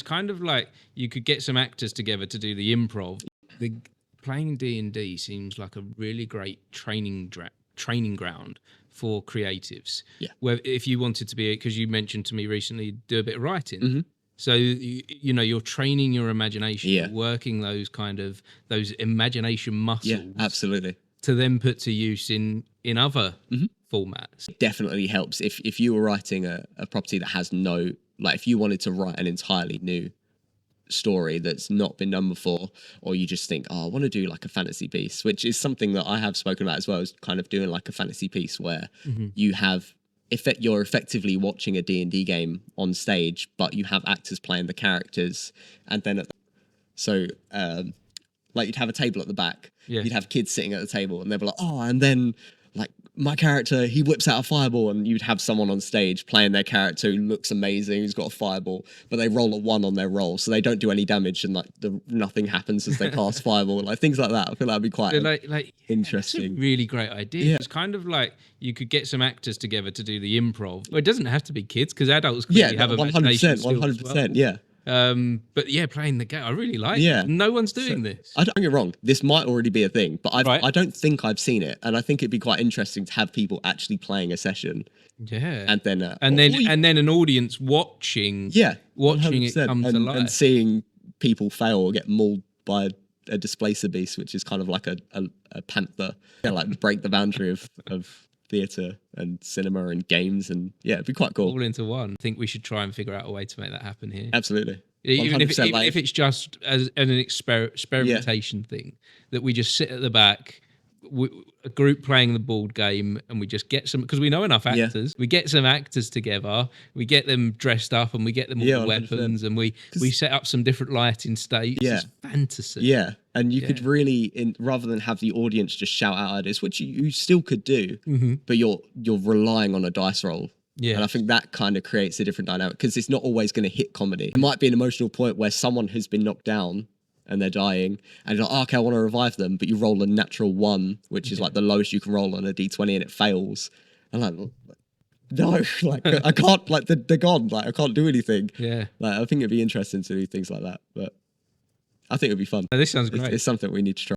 kind of like you could get some actors together to do the improv. Playing D&D seems like a really great training ground for creatives. Yeah. Where if you wanted to be, because you mentioned to me recently, do a bit of writing. Mm-hmm. So you're training your imagination, Yeah. working those imagination muscles. Yeah, absolutely. To then put to use in other formats. It definitely helps if you were writing a property that has no, like if you wanted to write an entirely new story that's not been done before, or you just think, oh, I want to do like a fantasy piece, which is something that I have spoken about as well, as kind of doing like a fantasy piece where you have you're effectively watching a D&D game on stage, but you have actors playing the characters, and then like you'd have a table at the back, you'd have kids sitting at the table, and they'd be like, oh, and then like my character, he whips out a fireball, and you'd have someone on stage playing their character who looks amazing, who's got a fireball, but they roll a 1 on their roll, so they don't do any damage, and like nothing happens as they cast fireball, like things like that. I feel that'd be quite interesting. That's a really great idea. Yeah. It's kind of like you could get some actors together to do the improv. Well, it doesn't have to be kids, because adults clearly have imagination skills 100%, well. yeah. But yeah, playing the game, I really like it. No one's doing this. I don't get it wrong, this might already be a thing, but I don't think I've seen it, and I think it'd be quite interesting to have people actually playing a session. Yeah, and then an audience watching. Yeah, watching it come to life and seeing people fail or get mauled by a displacer beast, which is kind of like a panther. Yeah, like break the boundary of theatre and cinema and games, and yeah, it'd be quite cool. All into one. I think we should try and figure out a way to make that happen here. Absolutely. Even if it's just as an experimentation thing, that we just sit at the back, a group playing the board game, and we just get some, because we know enough actors, we get some actors together, we get them dressed up, and we get them all the weapons, and we set up some different lighting states. It's fantasy. Yeah, and you could really, rather than have the audience just shout out ideas, which you still could do, but you're relying on a dice roll. Yeah. And I think that kind of creates a different dynamic, because it's not always going to hit comedy. It might be an emotional point where someone has been knocked down and they're dying, and you're like, oh, okay, I want to revive them, but you roll a natural 1, which is like the lowest you can roll on a d20, and it fails. And like, no, like I can't, like they're gone, like I can't do anything. Yeah. Like I think it'd be interesting to do things like that, but I think it'd be fun. This sounds great. It's something we need to try.